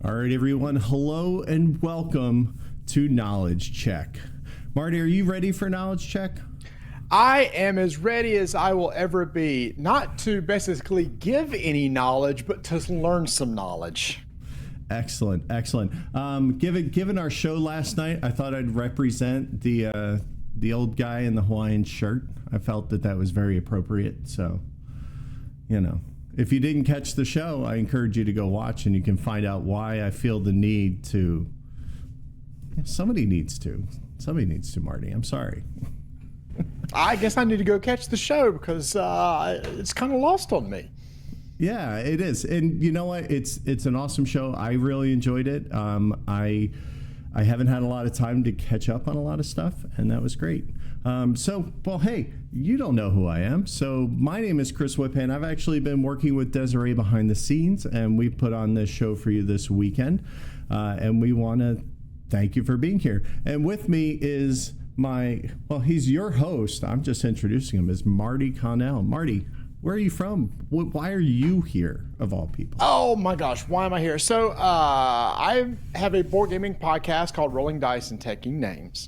All right, everyone. Hello and welcome to Knowledge Check. Marty, are you ready for Knowledge Check? I am as ready as I will ever be, not to basically give any knowledge, but to learn some knowledge. Excellent. Given our show last night, I thought I'd represent the old guy in the Hawaiian shirt. I felt that was very appropriate. So, if you didn't catch the show, I encourage you to go watch, and you can find out why I feel the need to. Somebody needs to, Marty. I'm sorry. I guess I need to go catch the show because it's kind of lost on me. Yeah, it is. And you know what? It's an awesome show. I really enjoyed it. I haven't had a lot of time to catch up on a lot of stuff, and that was great. Hey, you don't know who I am. So my name is Chris Whipham. I've actually been working with Desiree behind the scenes, and we put on this show for you this weekend. And we want to thank you for being here. And with me is he's your host. I'm just introducing him as Marty Connell. Marty, where are you from? Why are you here, of all people? Oh my gosh, why am I here? So I have a board gaming podcast called Rolling Dice and Taking Names.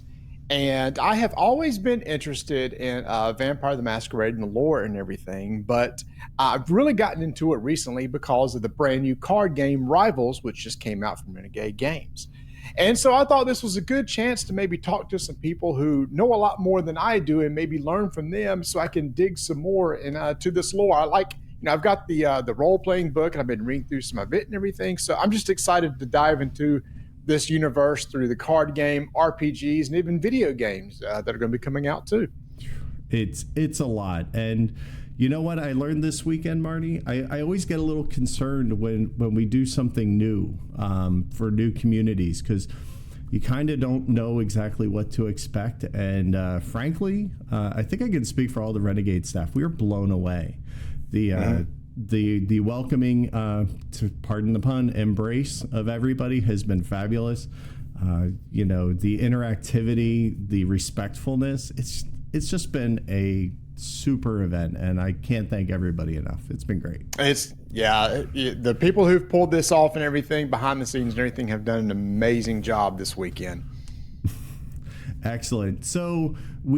And I have always been interested in Vampire the Masquerade and the lore and everything, but I've really gotten into it recently because of the brand new card game Rivals, which just came out from Renegade Games. And so I thought this was a good chance to maybe talk to some people who know a lot more than I do and maybe learn from them so I can dig some more into this lore. I've got the role-playing book and I've been reading through some of it and everything. So I'm just excited to dive into this universe through the card game, RPGs, and even video games that are going to be coming out too. It's a lot. And you know what I learned this weekend, Marty? I always get a little concerned when we do something new for new communities, because you kind of don't know exactly what to expect. And frankly, I think I can speak for all the Renegade staff. We were blown away. The welcoming, to pardon the pun, embrace of everybody has been fabulous. The interactivity, the respectfulness, it's just been a super event, and I can't thank everybody enough. It's been great. The people who've pulled this off and everything behind the scenes and everything have done an amazing job this weekend. Excellent. So I'm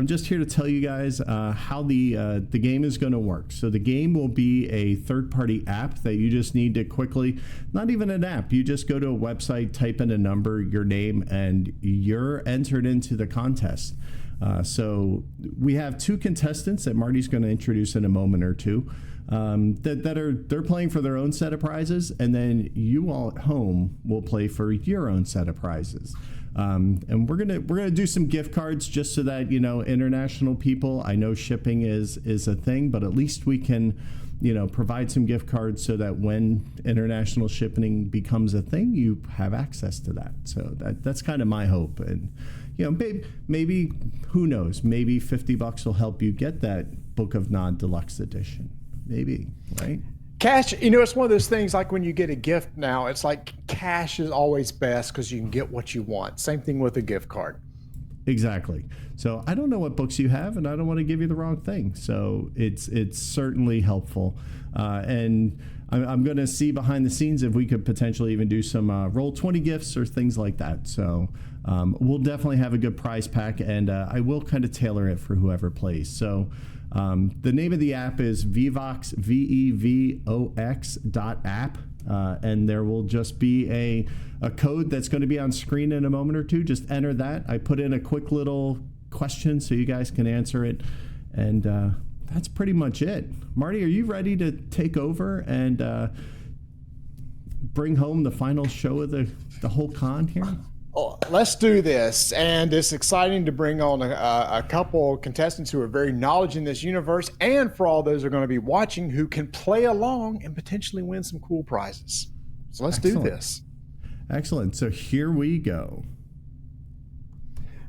just here to tell you guys how the game is going to work. So the game will be a third-party app that you just need to quickly, not even an app, you just go to a website, type in a number, your name, and you're entered into the contest. So we have two contestants that Marty's going to introduce in a moment or two. They're playing for their own set of prizes, and then you all at home will play for your own set of prizes. And we're gonna do some gift cards just so that international people. I know shipping is a thing, but at least we can provide some gift cards so that when international shipping becomes a thing, you have access to that. So that's kind of my hope. And maybe who knows? Maybe $50 will help you get that Book of Nod Deluxe Edition. Maybe, right? Cash, it's one of those things like when you get a gift now, it's like cash is always best because you can get what you want. Same thing with a gift card. Exactly. So I don't know what books you have, and I don't want to give you the wrong thing. So it's certainly helpful. And I'm going to see behind the scenes if we could potentially even do some Roll20 gifts or things like that. So we'll definitely have a good prize pack, and I will kind of tailor it for whoever plays. So the name of the app is Vevox, VEVOX.app. And there will just be a code that's going to be on screen in a moment or two. Just enter that. I put in a quick little question so you guys can answer it. And that's pretty much it. Marty, are you ready to take over and bring home the final show of the whole con here? Oh, let's do this. And it's exciting to bring on a couple contestants who are very knowledgeable in this universe, and for all those who are going to be watching who can play along and potentially win some cool prizes. So let's do this. Excellent. So here we go.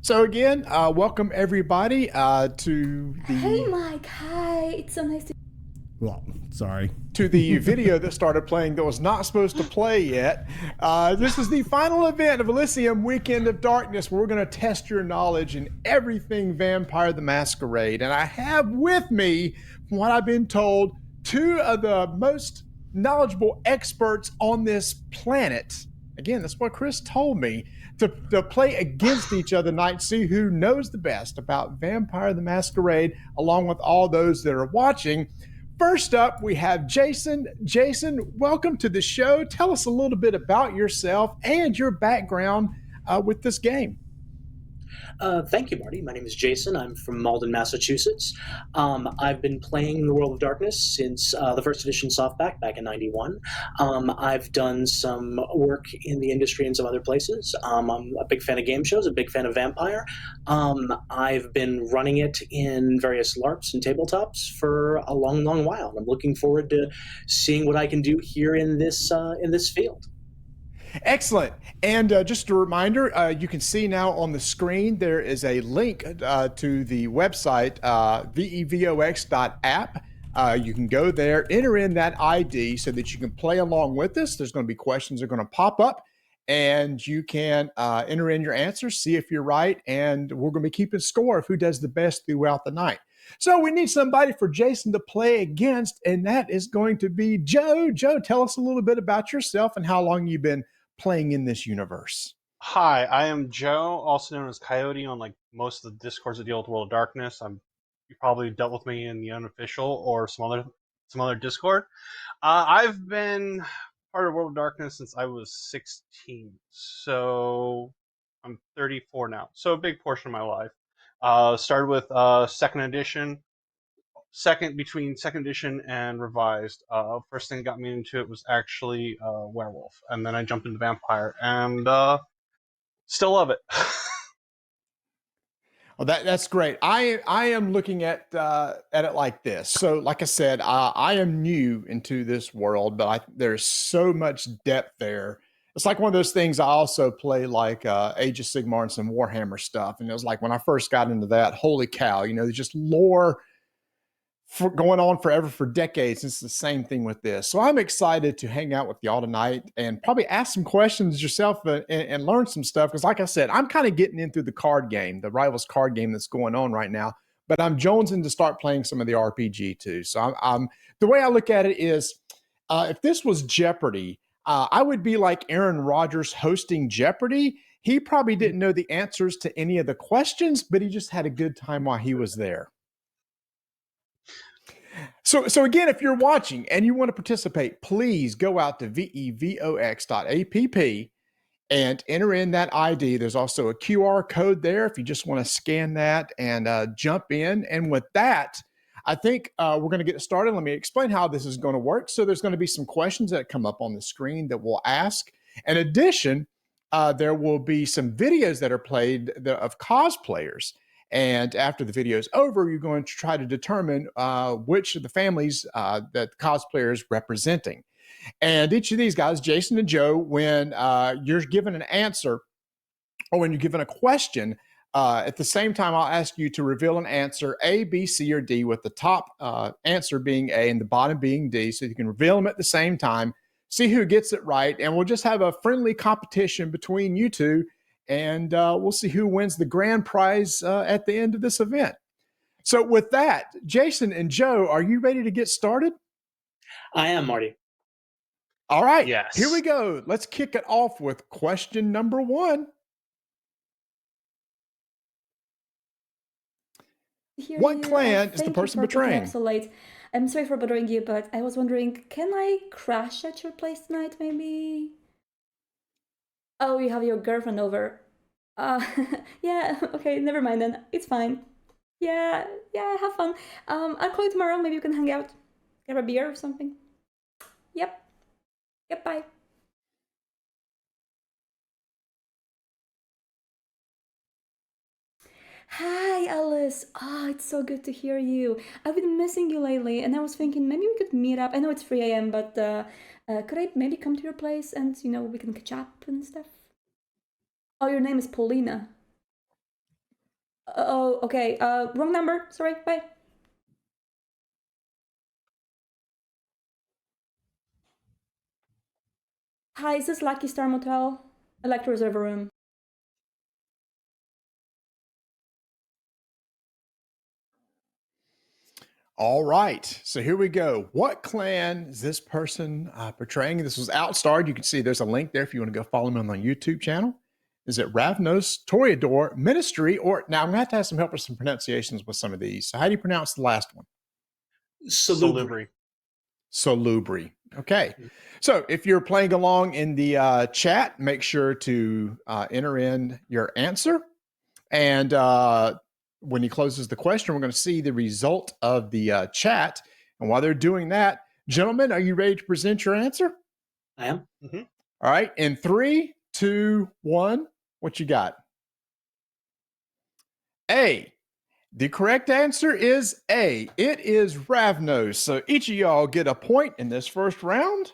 So again, welcome everybody to the... Hey Mike, hi. It's so nice to... Well, sorry. To the video that started playing that was not supposed to play yet. This is the final event of Elysium Weekend of Darkness, where we're going to test your knowledge in everything Vampire the Masquerade. And I have with me, from what I've been told, two of the most knowledgeable experts on this planet. Again, that's what Chris told me, to play against each other tonight, see who knows the best about Vampire the Masquerade, along with all those that are watching. First up, we have Jason. Jason, welcome to the show. Tell us a little bit about yourself and your background with this game. Thank you, Marty. My name is Jason. I'm from Malden, Massachusetts. I've been playing The World of Darkness since the first edition softback back in '91. I've done some work in the industry in some other places. I'm a big fan of game shows, a big fan of Vampire. I've been running it in various LARPs and tabletops for a long, long while. I'm looking forward to seeing what I can do here in this field. Excellent. And just a reminder, you can see now on the screen, there is a link to the website, vevox.app. You can go there, enter in that ID so that you can play along with us. There's going to be questions that are going to pop up, and you can enter in your answers, see if you're right, and we're going to be keeping score of who does the best throughout the night. So we need somebody for Jason to play against, and that is going to be Joe. Joe, tell us a little bit about yourself and how long you've been playing in this universe. Hi, I am Joe, also known as Coyote on like most of the discords that deal with World of Darkness. You probably dealt with me in the unofficial or some other Discord. I've been part of World of Darkness since I was 16, so I'm 34 now. So a big portion of my life. Started with second edition. Between second edition and revised, first thing that got me into it was actually werewolf, and then I jumped into vampire, and still love it. Well, that's great. I am looking at it like this. So, like I said, I am new into this world, but there's so much depth there. It's like one of those things. I also play like Age of Sigmar and some Warhammer stuff, and it was like when I first got into that, holy cow! There's just lore going on forever for decades. It's the same thing with this. So I'm excited to hang out with y'all tonight and probably ask some questions yourself and learn some stuff. Because like I said, I'm kind of getting in through the card game, the Rivals card game that's going on right now. But I'm jonesing to start playing some of the RPG too. So I'm the way I look at it is, if this was Jeopardy, I would be like Aaron Rodgers hosting Jeopardy. He probably didn't know the answers to any of the questions, but he just had a good time while he was there. So again, if you're watching and you want to participate, please go out to vevox.app and enter in that ID. There's also a QR code there if you just want to scan that and jump in. And with that, I think we're going to get started. Let me explain how this is going to work. So there's going to be some questions that come up on the screen that we'll ask. In addition, there will be some videos that are played of cosplayers. And after the video is over, you're going to try to determine which of the families that the cosplayer is representing. And each of these guys, Jason and Joe, when you're given an answer or when you're given a question, at the same time, I'll ask you to reveal an answer A, B, C, or D, with the top answer being A and the bottom being D. So you can reveal them at the same time, see who gets it right, and we'll just have a friendly competition between you two. And we'll see who wins the grand prize at the end of this event. So with that, Jason and Joe, are you ready to get started? I am, Marty. All right. Yes. Here we go. Let's kick it off with question number 1. What clan is the person betraying? So late. I'm sorry for bothering you, but I was wondering, can I crash at your place tonight, maybe? Oh, you have your girlfriend over. Yeah, okay, never mind then. It's fine. Yeah, have fun. I'll call you tomorrow. Maybe you can hang out. Grab a beer or something. Yep, bye. Hi, Alice. It's so good to hear you. I've been missing you lately, and I was thinking maybe we could meet up. I know it's 3 a.m., but could I maybe come to your place and, we can catch up and stuff? Oh, your name is Paulina. Oh, okay. Wrong number. Sorry. Bye. Hi, is this Lucky Star Motel? I'd like to reserve a room. All right, so here we go. What clan is this person portraying? This was Outstarred. You can see there's a link there if you want to go follow me on the YouTube channel. Is it Ravnos, Toreador, Ministry, or now I'm going to have some help with some pronunciations with some of these. So how do you pronounce the last one? Salubri. Salubri. Okay. So if you're playing along in the chat, make sure to enter in your answer. And when he closes the question, we're going to see the result of the chat. And while they're doing that, gentlemen, are you ready to present your answer? I am. Mm-hmm. All right. In 3, 2, 1, what you got? A. The correct answer is A. It is Ravnos. So each of y'all get a point in this first round.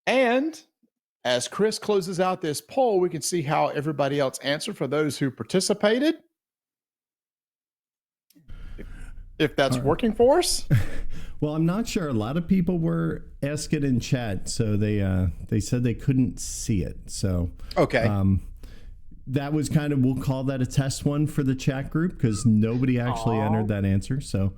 And as Chris closes out this poll, we can see how everybody else answered for those who participated. If that's working for us. Well, I'm not sure. A lot of people were asking in chat, so they said they couldn't see it. So okay, that was kind of, we'll call that a test one for the chat group because nobody actually entered that answer. So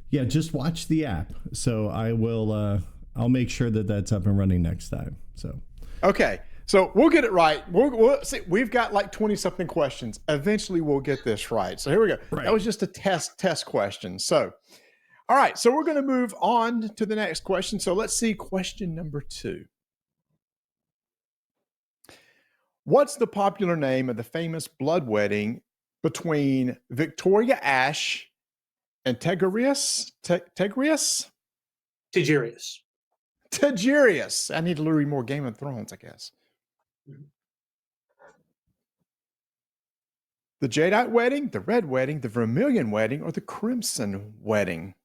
yeah, just watch the app. So I will. I'll make sure that that's up and running next time. So okay. So we'll get it right. We'll see. We've got like 20-something questions. Eventually, we'll get this right. So here we go. Right. That was just a test question. So, all right. So we're going to move on to the next question. So let's see question number 2. What's the popular name of the famous blood wedding between Victoria Ash and Tigurius? Tigurius. I need to read more Game of Thrones, I guess. The Jadeite wedding, the red wedding, the vermilion wedding, or the crimson wedding?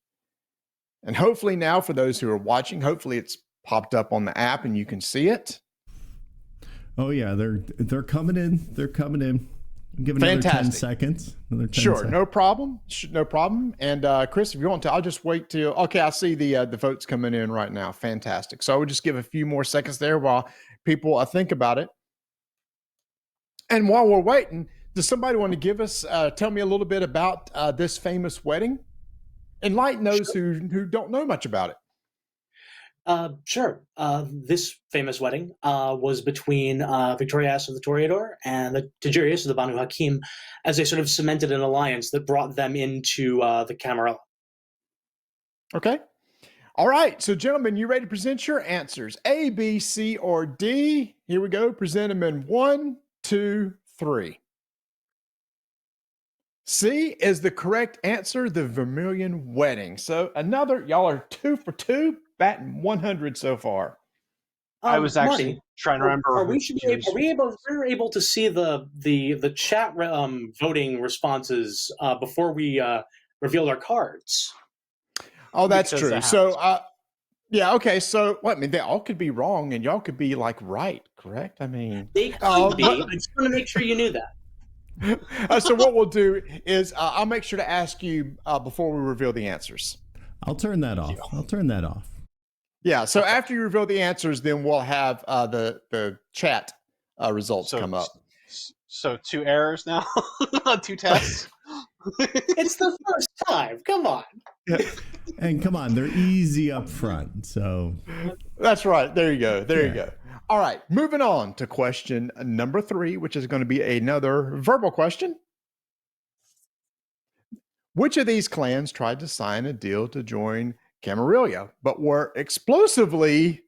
And hopefully now for those who are watching, hopefully it's popped up on the app and you can see it. Oh yeah, they're coming in. They're coming in. Give another 10 seconds. Another 10 sure, seconds. No problem. No problem. And Chris, if you want to, I'll just wait till. Okay, I see the votes coming in right now. Fantastic. So I would just give a few more seconds there while people think about it. And while we're waiting, does somebody want to give us, tell me a little bit about this famous wedding? Enlighten those who don't know much about it. Sure. This famous wedding was between Victorias of the Toreador and the Tigurius of the Banu Hakim, as they sort of cemented an alliance that brought them into the Camarilla. Okay. All right. So, gentlemen, you ready to present your answers? A, B, C, or D? Here we go. Present them in 1, 2, 3. C is the correct answer, the Vermilion Wedding. So y'all are 2 for 2, batting 100 so far. I was actually Marty, trying to remember. We're able to see the chat voting responses before we revealed our cards. Oh, that's true. So, yeah, okay. So, what? I mean, they all could be wrong, and y'all could be like right, correct? I mean, they could be. I just want to make sure you knew that. So what we'll do is I'll make sure to ask you before we reveal the answers. I'll turn that off. Yeah. So after you reveal the answers, then we'll have the chat results come up. So 2 errors now, 2 tests. It's the first time. Come on. Yeah. And come on, they're easy up front. So that's right. There you go. You go. All right, moving on to question number 3, which is going to be another verbal question. Which of these clans tried to sign a deal to join Camarilla, but were explosively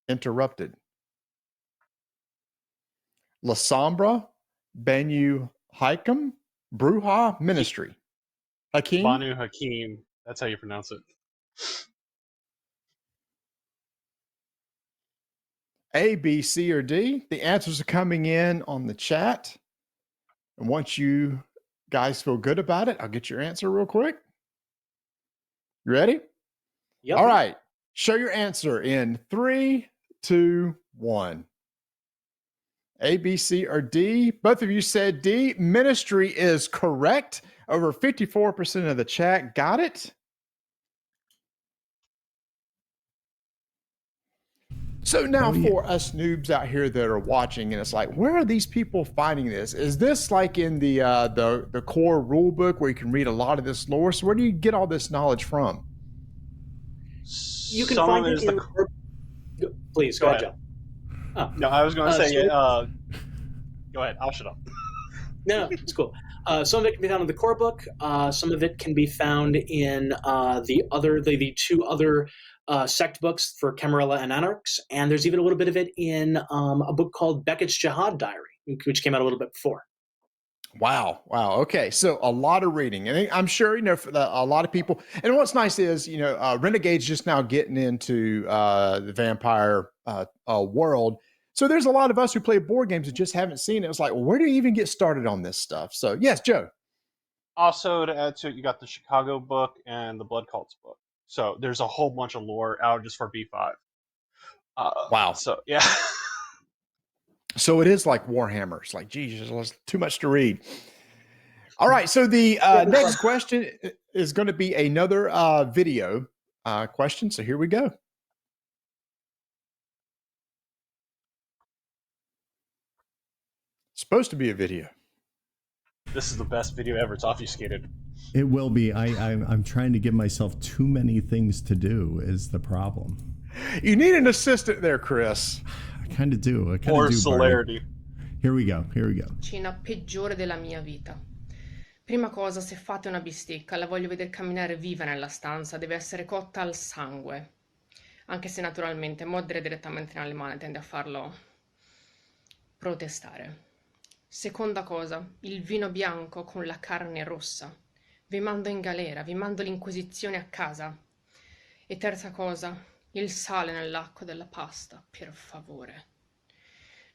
interrupted? La Sombra, Banu Hakim, Bruja, Ministry. Hakim? Banu Hakim. That's how you pronounce it. A, B, C, or D. The answers are coming in on the chat. And once you guys feel good about it, I'll get your answer real quick. You ready? Yep. All right. Show your answer in 3, 2, 1. A, B, C, or D. Both of you said D. Ministry is correct. Over 54% of the chat got it. So now, Oh, yeah. for us noobs out here that are watching, and it's like, where are these people finding this? Is this like in the core rule book where you can read a lot of this lore? So where do you get all this knowledge from? You can Some find of it it is in. the. Please, Go go ahead, ahead. Joe. Oh, No, I was going to say. so Go ahead. I'll shut up. no, it's cool. Some of it can be found in the core book. Some of it can be found in the two other sect books for Camarilla and Anarchs, and there's even a little bit of it in a book called Beckett's Jihad Diary, which came out a little bit before. Wow. Okay. So a lot of reading. And I'm sure, for a lot of people. And what's nice is, Renegade's just now getting into the vampire world. So there's a lot of us who play board games that just haven't seen it. It's like, well, where do you even get started on this stuff? So, yes, Joe. Also, to add to it, you got the Chicago book and the Blood Cults book. So there's a whole bunch of lore out just for B5. Wow. So, yeah. So it is like Warhammer. It's like, geez, there's too much to read. All right. So the next question is going to be another video question. So here we go. It's supposed to be a video. This is the best video ever. It's obfuscated. It will be. I'm trying to give myself too many things to do is the problem. You need an assistant there, Chris. I kind of do. Or celerity. Here we go. Cena peggiore della mia vita. Prima cosa, se fate una bistecca, la voglio vedere camminare viva nella stanza, deve essere cotta al sangue. Anche se naturalmente mordere direttamente nelle mani tende a farlo protestare. Seconda cosa, il vino bianco con la carne rossa. Vi mando in galera, vi mando l'Inquisizione a casa. E terza cosa, il sale nell'acqua della pasta, per favore.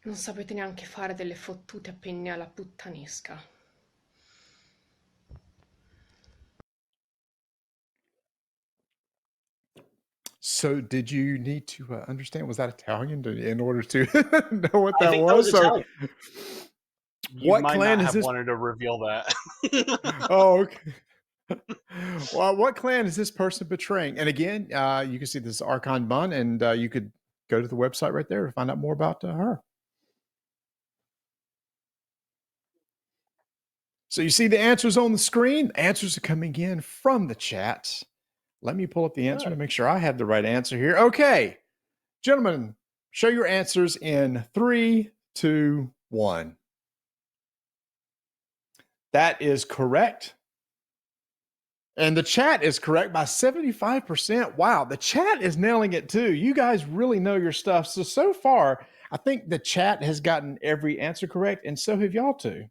Non sapete neanche fare delle fottute a penne alla puttanesca. So did you need to understand, was that Italian in order to know what that I think was? that was Italian. You What might clan not is have this? wanted to reveal that. Oh, okay. Well, what clan is this person betraying? And again, you can see this Archon Bun, and you could go to the website right there to find out more about her. So you see the answers on the screen. The answers are coming in from the chat. Let me pull up the answer to make sure I have the right answer here. Okay, gentlemen, show your answers in 3, 2, 1. That is correct. And the chat is correct by 75%. Wow, the chat is nailing it too. You guys really know your stuff. So far, I think the chat has gotten every answer correct, and so have y'all too.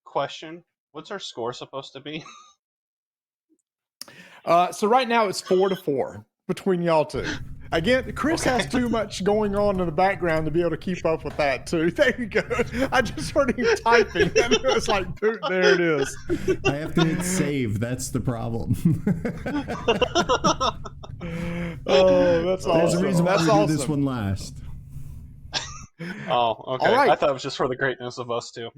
Question: what's our score supposed to be? So right now it's 4-4 between y'all two. Again, Chris has too much going on in the background to be able to keep up with that too. There you go. I just heard him typing, and it was like, boom, there it is. I have to hit save. That's the problem. Oh, that's awesome. There's a reason why That's we awesome. do this one last. Oh, okay. All right. I thought it was just for the greatness of us two.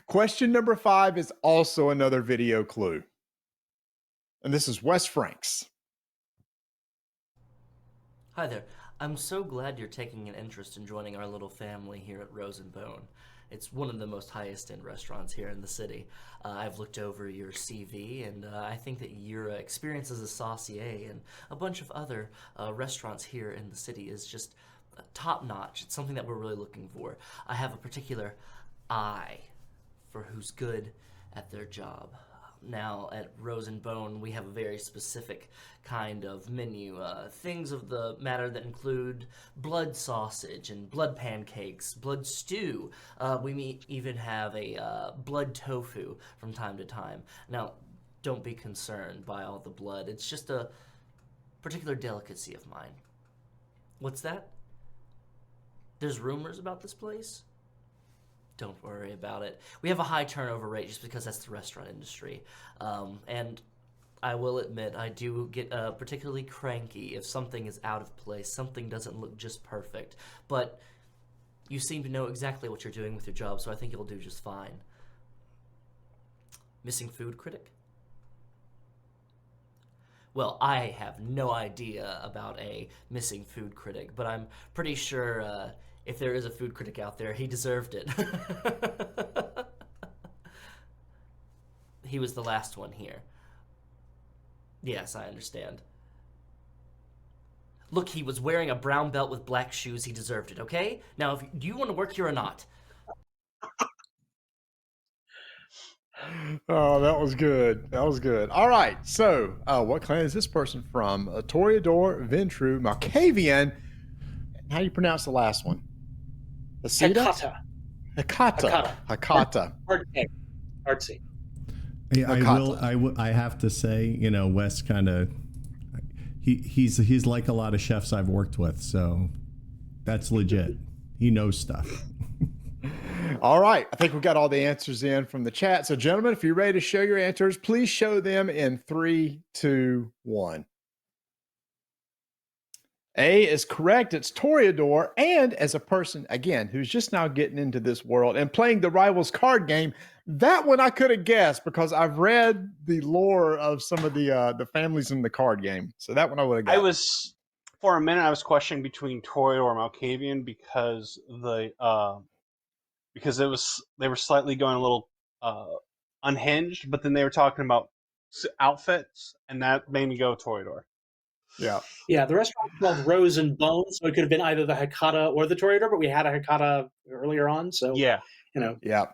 Question number 5 is also another video clue. And this is Wes Franks. Hi there. I'm so glad you're taking an interest in joining our little family here at Rose and Bone. It's one of the most highest-end restaurants here in the city. I've looked over your CV, and I think that your experience as a saucier and a bunch of other restaurants here in the city is just top-notch. It's something that we're really looking for. I have a particular eye for who's good at their job. Now, at Rose and Bone, we have a very specific kind of menu. Things of the matter that include blood sausage and blood pancakes, blood stew. We even have a blood tofu from time to time. Now, don't be concerned by all the blood. It's just a particular delicacy of mine. What's that? There's rumors about this place? Don't worry about it. We have a high turnover rate just because that's the restaurant industry. And I will admit, I do get particularly cranky if something is out of place, something doesn't look just perfect. But you seem to know exactly what you're doing with your job, so I think you'll do just fine. Missing food, Critic? Well, I have no idea about a missing food critic, but I'm pretty sure if there is a food critic out there, he deserved it. He was the last one here. Yes, I understand. Look, he was wearing a brown belt with black shoes. He deserved it, okay? Now, do you want to work here or not? Oh, that was good. That was good. All right. So, what clan is this person from? Toreador, Ventru, Malkavian. How do you pronounce the last one? Hakata. Hakata. Hard to say. I have to say, Wes kind of he's like a lot of chefs I've worked with, so that's legit. He knows stuff. All right. I think we got all the answers in from the chat. So, gentlemen, if you're ready to show your answers, please show them in 3, 2, 1. A is correct. It's Toreador. And as a person, again, who's just now getting into this world and playing the Rivals card game, that one I could have guessed because I've read the lore of some of the families in the card game. So that one I would have got. For a minute, I was questioning between Toreador and Malkavian because they were slightly going a little unhinged, but then they were talking about outfits, and that made me go Toreador. Yeah, the restaurant was called Rose and Bone, so it could have been either the Hakata or the Toreador, but we had a Hakata earlier on, so yeah. Yeah.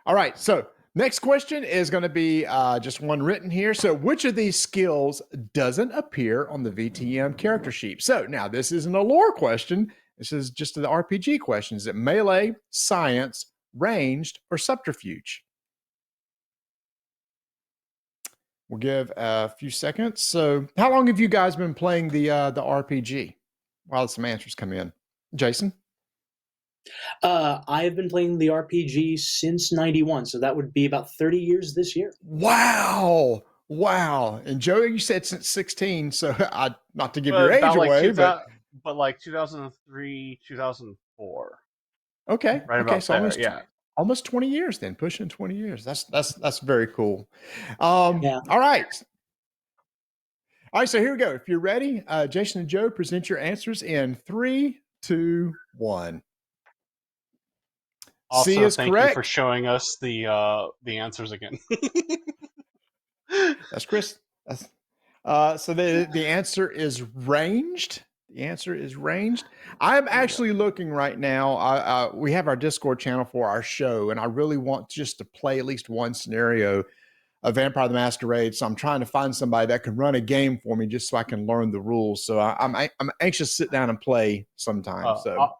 All right, so next question is going to be just one written here. So which of these skills doesn't appear on the VTM character sheet? So now this isn't a lore question. This is just the RPG question. Is it melee, science, ranged, or subterfuge? We'll give a few seconds. So how long have you guys been playing the RPG? While some answers come in. Jason? I've been playing the RPG since 91, so that would be about 30 years this year. Wow. And Joe, you said since 16, so not to give your age away, but like 2003, 2004. Okay. Right okay, about so there, almost 20 years then, pushing 20 years. That's very cool. All right. All right, so here we go. If you're ready, Jason and Joe, present your answers in 3, 2, 1. Also, C is thank correct. you for showing us the answers again. That's Chris. So the answer is ranged. The answer is ranged. I'm actually looking right now. We have our Discord channel for our show, and I really want just to play at least one scenario of Vampire the Masquerade. So I'm trying to find somebody that can run a game for me just so I can learn the rules. So I'm anxious to sit down and play sometime. So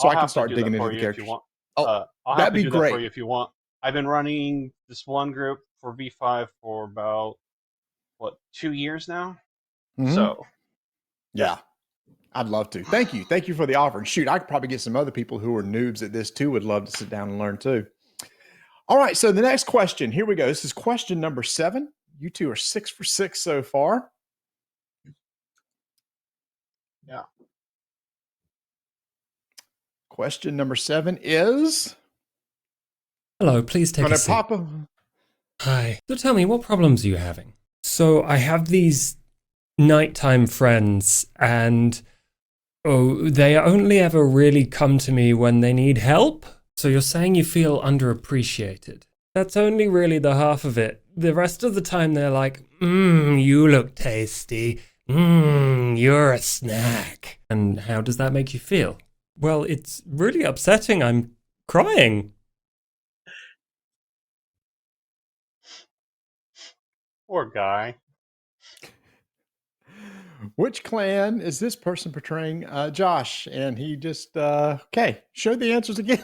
I can start digging into the characters. I'll have that'd to be do great that for you if you want. I've been running this one group for V5 for about 2 years now. Mm-hmm. So yeah, I'd love to. Thank you for the offer. And shoot, I could probably get some other people who are noobs at this too would love to sit down and learn too. All right, so the next question. Here we go. This is question number 7. You two are 6 for 6 so far. Yeah. Question number 7 is. Hello, please take a seat. Hi. So tell me, what problems are you having? So I have these nighttime friends, and they only ever really come to me when they need help? So you're saying you feel underappreciated. That's only really the half of it. The rest of the time they're like, you look tasty. You're a snack. And how does that make you feel? Well, it's really upsetting. I'm crying. Poor guy. Which clan is this person portraying? Josh, and he just okay. Show the answers again.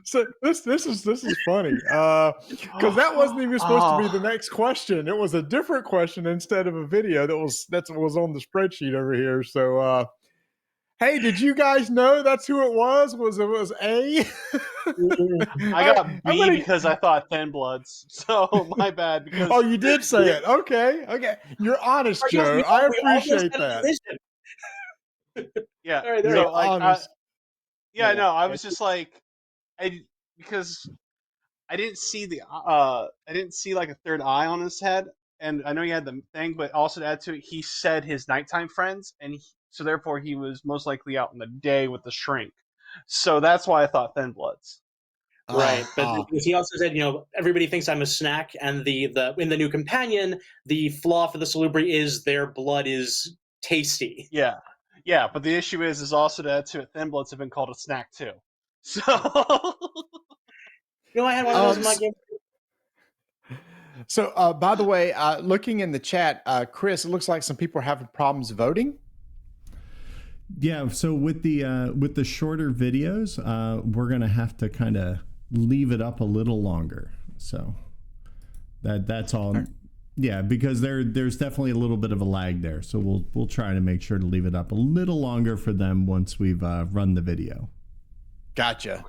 So this is funny because that wasn't even supposed to be the next question. It was a different question instead of a video that was on the spreadsheet over here. So hey, did you guys know that's who it was? It was A? I got B because I thought Thin Bloods. So my bad. Because you did say it. Okay. You're honest, Joe. I appreciate that. Yeah. All right, you're so honest. I was just like, because I didn't see like a third eye on his head, and I know he had the thing, but also to add to it, he said his nighttime friends, and so therefore he was most likely out in the day with the shrink. So that's why I thought Thin Bloods. Right, but he also said, everybody thinks I'm a snack, and the in the new companion, the flaw for the Salubri is their blood is tasty. Yeah, but the issue is also to add to it, Thin Bloods have been called a snack too. So, I had one of those in my game. So, by the way, looking in the chat, Chris, it looks like some people are having problems voting. Yeah, so with the shorter videos, we're gonna have to kind of leave it up a little longer. So that's all. Yeah, because there's definitely a little bit of a lag there. So we'll try to make sure to leave it up a little longer for them once we've run the video. Gotcha.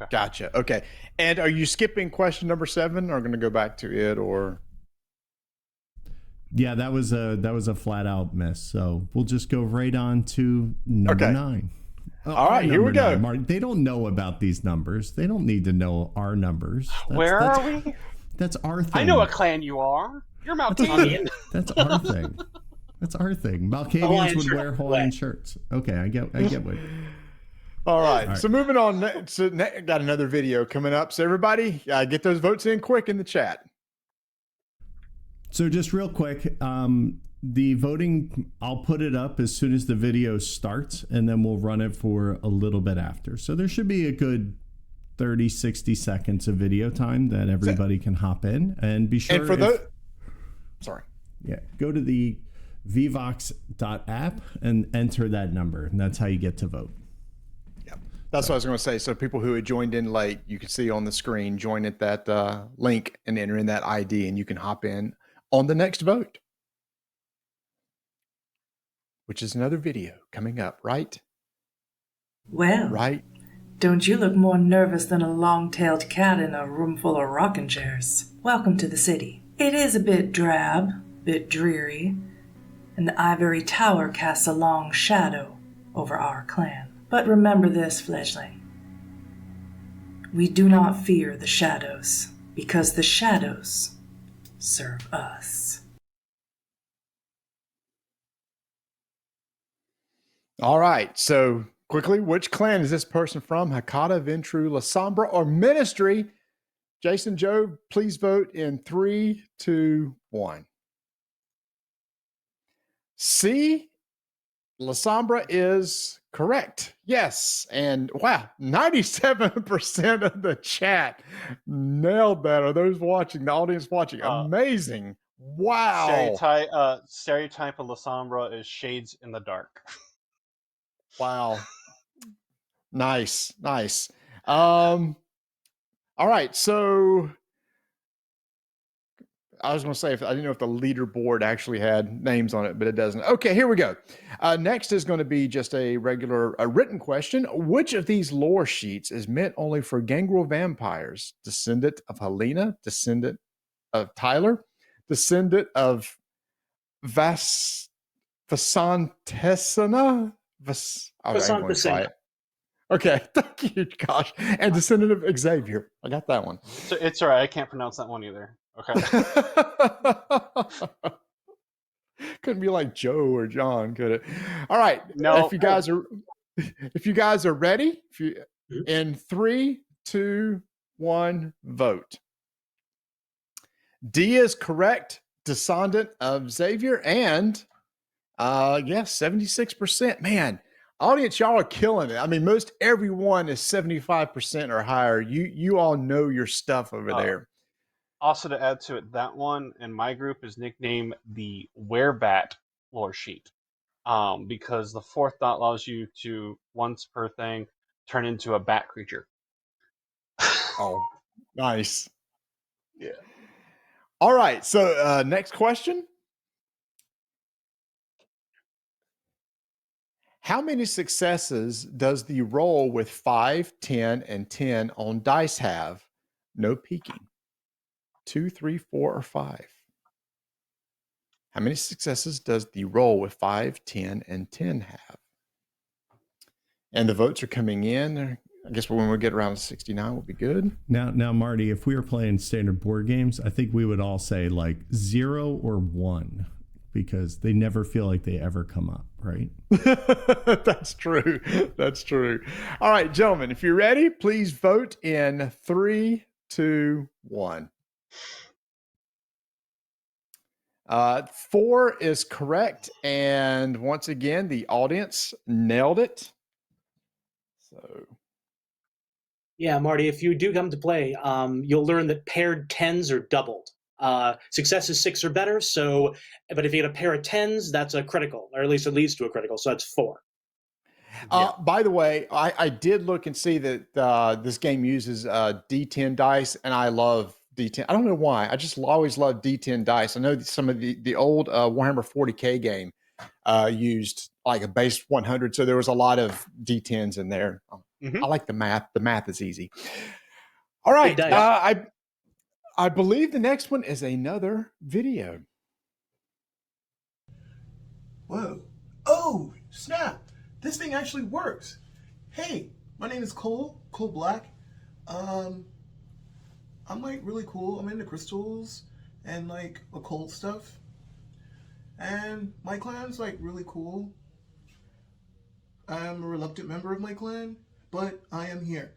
Okay. And are you skipping question number 7, or going to go back to it, or? Yeah, that was a flat out miss. So we'll just go right on to number 9. All right, here we go. 9, Marty. They don't know about these numbers. They don't need to know our numbers. Where are we? That's our thing. I know what clan you are. You're Malkavians. That's our thing. That's our thing. Malkavians would wear Hawaiian shirts. Okay, I get what. All right. So moving on. So got another video coming up. So everybody, get those votes in quick in the chat. So just real quick, the voting, I'll put it up as soon as the video starts, and then we'll run it for a little bit after. So there should be a good 30, 60 seconds of video time that everybody can hop in, and be sure. And for sorry. Yeah, go to the vvox.app and enter that number, and that's how you get to vote. Yep. That's what I was going to say. So people who had joined in late, you can see on the screen, join at that link and enter in that ID, and you can hop in on the next vote, which is another video coming up, right? Well, right. Don't you look more nervous than a long-tailed cat in a room full of rocking chairs? Welcome to the city. It is a bit drab, bit dreary, and the ivory tower casts a long shadow over our clan. But remember this, fledgling. We do not fear the shadows, because the shadows serve us. All right. So quickly, which clan is this person from? Hakata, Ventru, La Sombra, or Ministry? Jason, Joe, please vote in 3, 2, 1. C, La Sombra is correct. Yes. And wow, 97% of the chat nailed that. Are those watching, the audience watching? Amazing. Wow. Stereotype of La Sombra is shades in the dark. Wow. Nice. All right. So I was going to say, I didn't know if the leaderboard actually had names on it, but it doesn't. Okay, here we go. Next is going to be just a regular written question. Which of these lore sheets is meant only for Gangrel vampires? Descendant of Helena, descendant of Tyler, descendant of Vasantesana? Vasantesana. Okay, thank you, gosh. And descendant of Xavier. I got that one. So it's all right. I can't pronounce that one either. Okay. Couldn't be like Joe or John, could it? All right. No. If you guys are ready, in 3, 2, 1, vote. D is correct. Descendant of Xavier, and yes, 76%. Man, audience, y'all are killing it. I mean, most everyone is 75% or higher. You all know your stuff over there. Also, to add to it, that one in my group is nicknamed the Werebat lore sheet, because the 4th dot allows you to, once per thing, turn into a bat creature. Oh, nice. Yeah. All right. So next question. How many successes does the roll with 5, 10, and 10 on dice have? No peeking. 2, 3, 4, or 5. How many successes does the roll with 5, 10, and 10 have? And the votes are coming in. I guess when we get around to 69, we'll be good. Now, Marty, if we were playing standard board games, I think we would all say like 0 or 1 because they never feel like they ever come up, right? That's true. That's true. All right, gentlemen, if you're ready, please vote in 3, 2, 1. 4 is correct. And once again, the audience nailed it. So... Yeah, Marty, if you do come to play, you'll learn that paired 10s are doubled. Success is 6 or better, but if you get a pair of 10s, that's a critical, or at least it leads to a critical, so that's 4. By the way, I did look and see that this game uses D10 dice, and I love D10. I don't know why. I just always loved D10 dice. I know some of the old Warhammer 40K game used like a base 100, so there was a lot of D10s in there. Mm-hmm. I like the math. The math is easy. All right. I believe the next one is another video. Whoa. Oh, snap. This thing actually works. Hey, my name is Cole Black. I'm like really cool. I'm into crystals and like occult stuff. And my clan's like really cool. I'm a reluctant member of my clan, but I am here.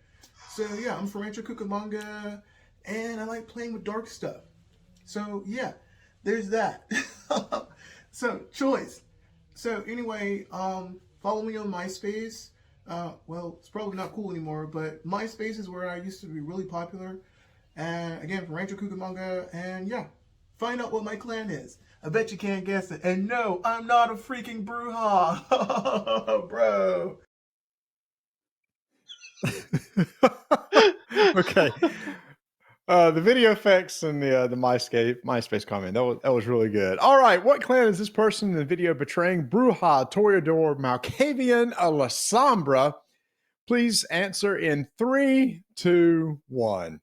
So yeah, I'm from Rancho Cucamonga, and I like playing with dark stuff. So yeah, there's that. So choice. So anyway, follow me on MySpace. Well, it's probably not cool anymore, but MySpace is where I used to be really popular. And again, from Rancho Cucamonga, and yeah, find out what my clan is. I bet you can't guess it. And no, I'm not a freaking Bruja, bro. Okay. The video effects and the MySpace comment, that was really good. All right, what clan is this person in the video betraying? Bruja, Toreador, Malkavian, Alessandra? Please answer in 3, 2, 1.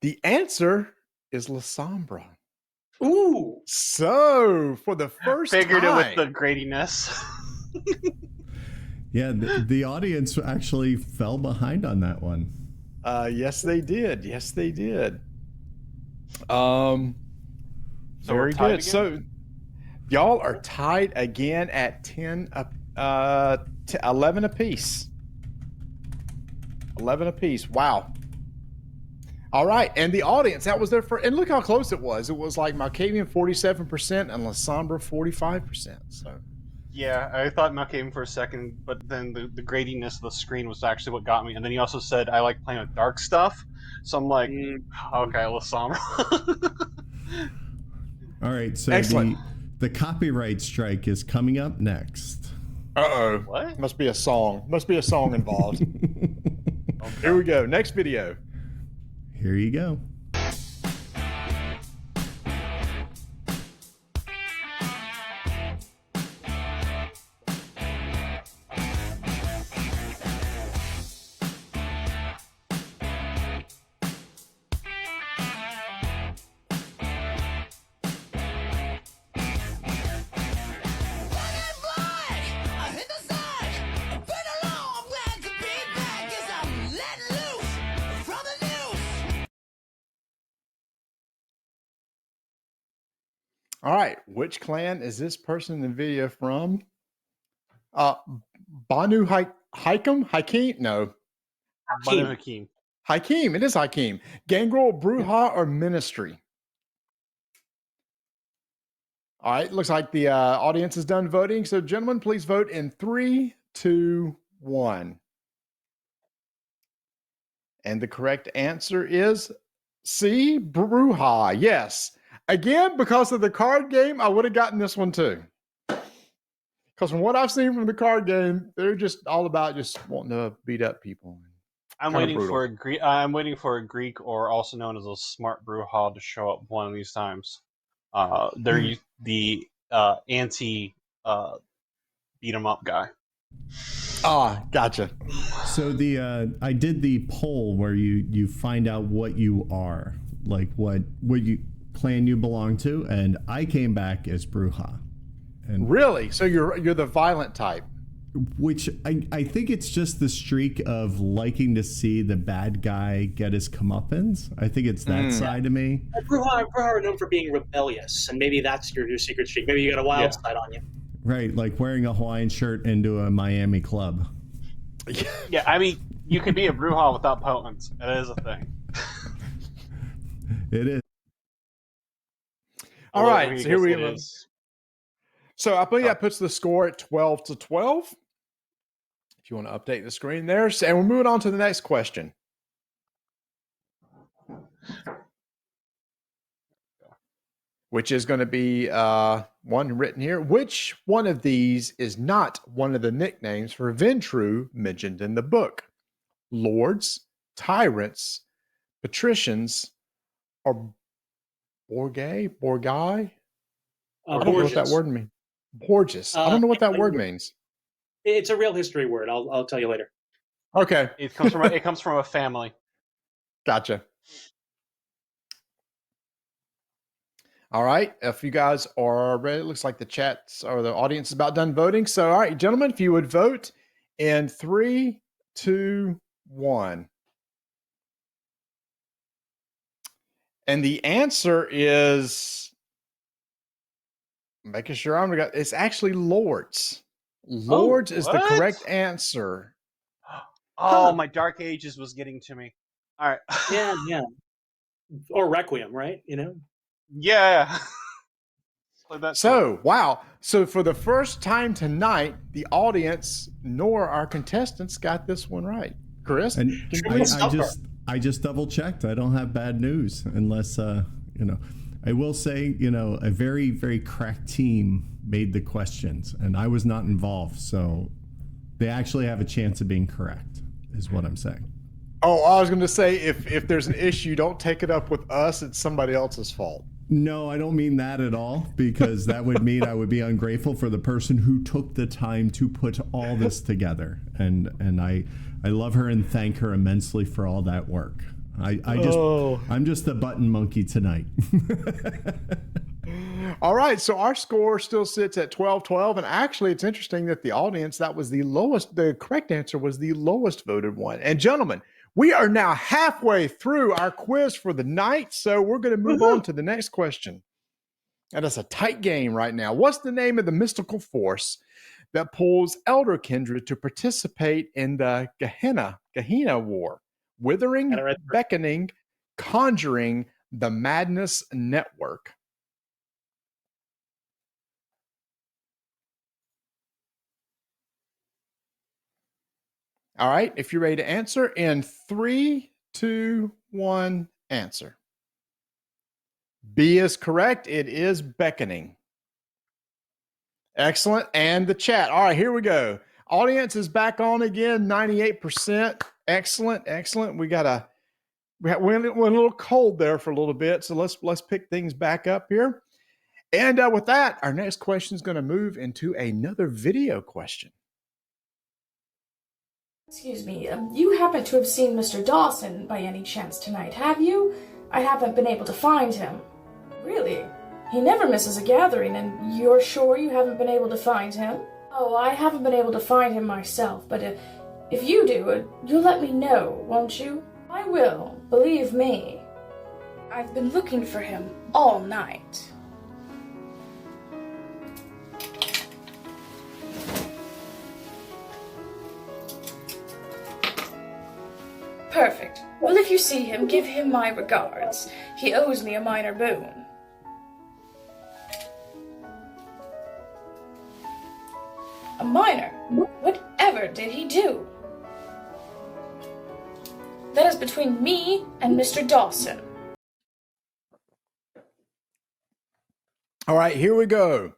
The answer is Alessandra. Ooh. So, for the first Figured time... it with the gradiness. Yeah, the audience actually fell behind on that one. Yes, they did. Yes, they did. So very good. Again? So, y'all are tied again at 11 apiece. 11 apiece. Wow. All right, and the audience, that was their first, and look how close it was. It was like Malkavian 47% and Alessandra 45%. So, yeah, I thought Malkavian for a second, but then the gradiness of the screen was actually what got me. And then he also said, I like playing with dark stuff. So I'm like, okay, Alessandra. All right, so excellent. The copyright strike is coming up next. Uh-oh. What? Must be a song. Must be a song involved. Okay. Here we go. Next video. Here you go. All right, which clan is this person in the video from? Banu Hakim? No. Banu Hakim. Hakim, it is Hakim. Gangrel, Bruja, or Ministry? All right, looks like the audience is done voting. So, gentlemen, please vote in 3, 2, 1. And the correct answer is C, Bruja. Yes. Again, because of the card game, I would have gotten this one too. Because from what I've seen from the card game, they're just all about just wanting to beat up people. I'm waiting for a Greek, or also known as a smart Bruja, to show up one of these times. They're the anti beat 'em up guy. Ah, gotcha. So I did the poll where you find out what you are, like what you clan you belong to, and I came back as Bruja. And really? So you're the violent type? Which I think it's just the streak of liking to see the bad guy get his comeuppance. I think it's that side of me. Bruja are known for being rebellious, and maybe that's your secret streak. Maybe you got a wild side on you. Right, like wearing a Hawaiian shirt into a Miami club. Yeah, I mean, you can be a Bruja without potence. It is a thing. It is. All right, so here we go. So I believe that puts the score at 12-12. If you want to update the screen there. And we're moving on to the next question. Which is going to be one written here. Which one of these is not one of the nicknames for Ventrue mentioned in the book? Lords, tyrants, patricians, or Borgai? I don't know what that word means. Borges. I don't know what that word means. It's a real history word. I'll tell you later. Okay. It comes from a family. Gotcha. All right. If you guys are ready, it looks like the chats or the audience is about done voting. So, all right, gentlemen, if you would vote in 3, 2, 1. And the answer is, making sure it's actually Lords. Lords is the correct answer. Oh, my Dark Ages was getting to me. All right. Yeah. Or Requiem, right? You know? Yeah. So, wow. So for the first time tonight, the audience nor our contestants got this one right. Chris? And I just double checked. I don't have bad news unless, I will say, a very, very cracked team made the questions and I was not involved. So they actually have a chance of being correct is what I'm saying. Oh, I was going to say, if there's an issue, don't take it up with us. It's somebody else's fault. No, I don't mean that at all, because that would mean I would be ungrateful for the person who took the time to put all this together. And I love her and thank her immensely for all that work. I'm just the button monkey tonight. All right, so our score still sits at 12-12, and actually it's interesting that the audience, that was the lowest, the correct answer was the lowest voted one. And gentlemen, we are now halfway through our quiz for the night, so we're going to move on to the next question. And it's a tight game right now. What's the name of the mystical force that pulls Elder Kindred to participate in the Gehenna War? Withering, Beckoning, Conjuring, the Madness Network. All right, if you're ready to answer, in 3, 2, 1, answer. B is correct. It is Beckoning. Excellent. And the chat. All right, here we go. Audience is back on again, 98%. Excellent. We went a little cold there for a little bit, so let's pick things back up here. And with that, our next question is going to move into another video question. Excuse me, you happen to have seen Mr. Dawson by any chance tonight, have you? I haven't been able to find him. Really? He never misses a gathering, and you're sure you haven't been able to find him? Oh, I haven't been able to find him myself, but if you do, you'll let me know, won't you? I will, believe me. I've been looking for him all night. Perfect. Well, if you see him, give him my regards. He owes me a minor boon. A minor? Whatever did he do? That is between me and Mr. Dawson. All right, here we go.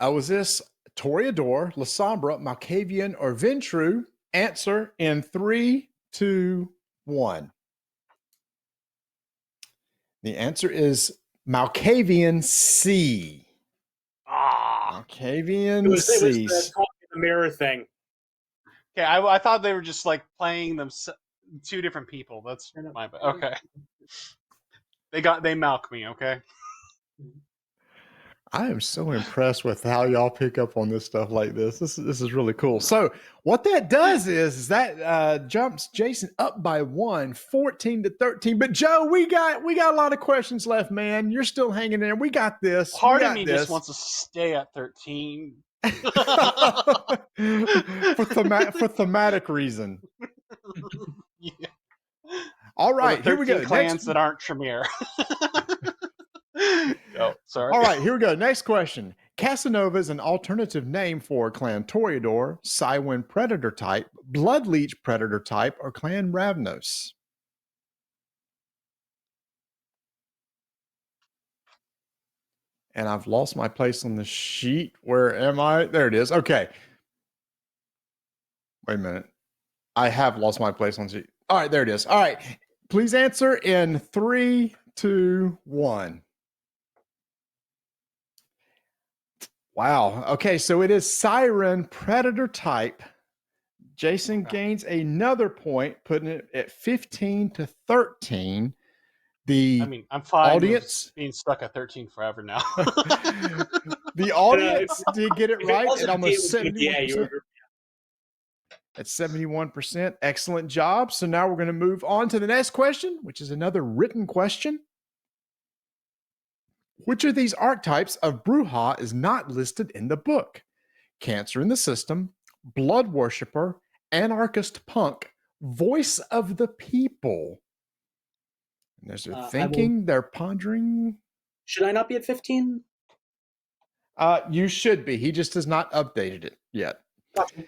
Was this Toreador, Lasombra, Malkavian, or Ventrue? Answer in 3, 2, 1. The answer is Malkavian C. Malkavian C. It was the mirror thing. Okay, I thought they were just like playing them two different people. That's my bad. Okay. They milk me, okay? I am so impressed with how y'all pick up on this stuff like this. This is really cool. So what that does is that jumps Jason up by 1, 14-13. But Joe, we got a lot of questions left, man. You're still hanging in there. We got this. Part of me just wants to stay at 13. for thematic reason. Yeah. All right, here we go. Clans that aren't Tremere. Oh, sorry. All right, here we go. Next question. Casanova is an alternative name for Clan Toreador, Cywin Predator type, Bloodleech Predator type, or Clan Ravnos. And I've lost my place on the sheet. Where am I? There it is. Okay. Wait a minute. I have lost my place on the sheet. All right, there it is. All right. Please answer in 3, 2, 1. Wow. Okay, so it is Siren Predator type. Jason gains another point, putting it at 15-13. I'm fine audience being stuck at 13 forever now. The audience did get it right at almost 71%. At 71%. Excellent job. So now we're going to move on to the next question, which is another written question. Which of these archetypes of Brujah is not listed in the book? Cancer in the System, Blood Worshipper, Anarchist Punk, Voice of the People. And there's their thinking, they're pondering. Should I not be at 15? You should be. He just has not updated it yet. Gotcha.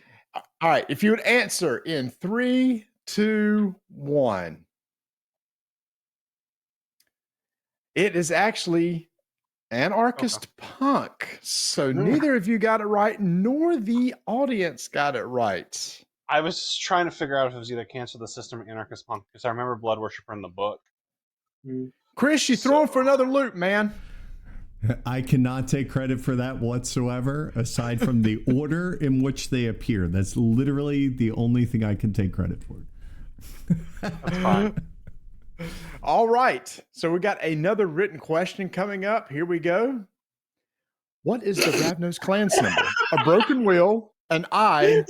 All right. If you would answer in 3, 2, 1. It is actually Anarchist Punk. So neither of you got it right, nor the audience got it right. I was trying to figure out if it was either Cancel the System or Anarchist Punk, because I remember Blood Worshipper in the book. Chris, you throw him for another loop, man. I cannot take credit for that whatsoever, aside from the order in which they appear. That's literally the only thing I can take credit for. That's fine. All right. So we got another written question coming up. Here we go. What is the Ravnos clan symbol? A broken wheel, an eye,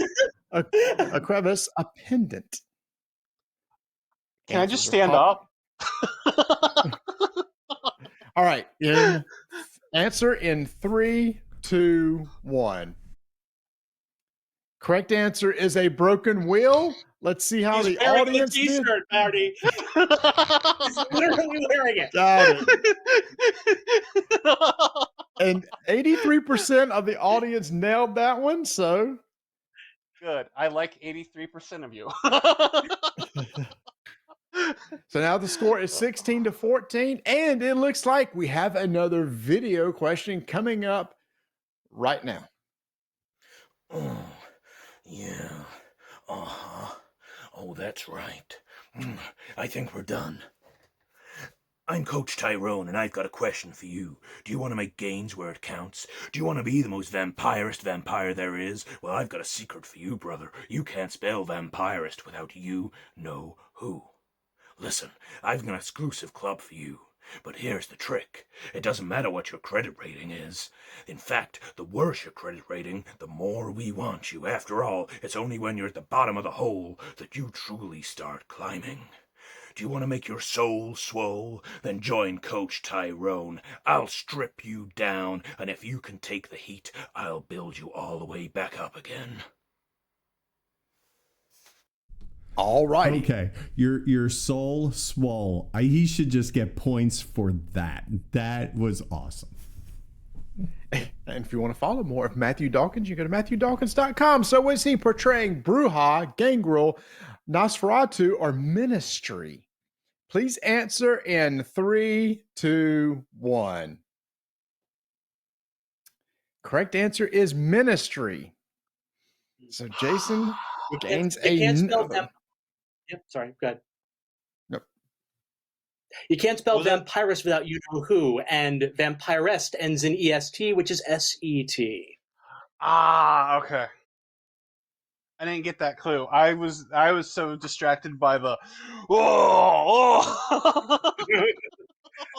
a crevice, a pendant. Can I just stand up? All right. Answer in 3, 2, 1. Correct answer is a broken wheel. Let's see how the audience did. He's wearing the T-shirt, Marty. He's literally wearing it. Got it. And 83% of the audience nailed that one. So good. I like 83% of you. So now the score is 16-14, and it looks like we have another video question coming up right now. Oh, yeah. Uh-huh. Oh, that's right. I think we're done. I'm Coach Tyrone, and I've got a question for you. Do you want to make gains where it counts? Do you want to be the most vampirist vampire there is? Well, I've got a secret for you, brother. You can't spell vampirist without you know who. Listen, I've got an exclusive club for you. But here's the trick. It doesn't matter what your credit rating is. In fact, the worse your credit rating, the more we want you. After all, it's only when you're at the bottom of the hole that you truly start climbing. Do you want to make your soul swole? Then join Coach Tyrone. I'll strip you down, and if you can take the heat, I'll build you all the way back up again. All right. Okay. Your soul swole. He should just get points for that. That was awesome. And if you want to follow more of Matthew Dawkins, you go to MatthewDawkins.com. So is he portraying Brujah, Gangrel, Nosferatu, or Ministry? Please answer in 3, 2, 1. Correct answer is Ministry. So Jason gains Yep, sorry, go ahead. Nope. You can't spell vampirist without you know who, and vampirist ends in EST, which is S-E-T. Ah, okay. I didn't get that clue. I was so distracted by the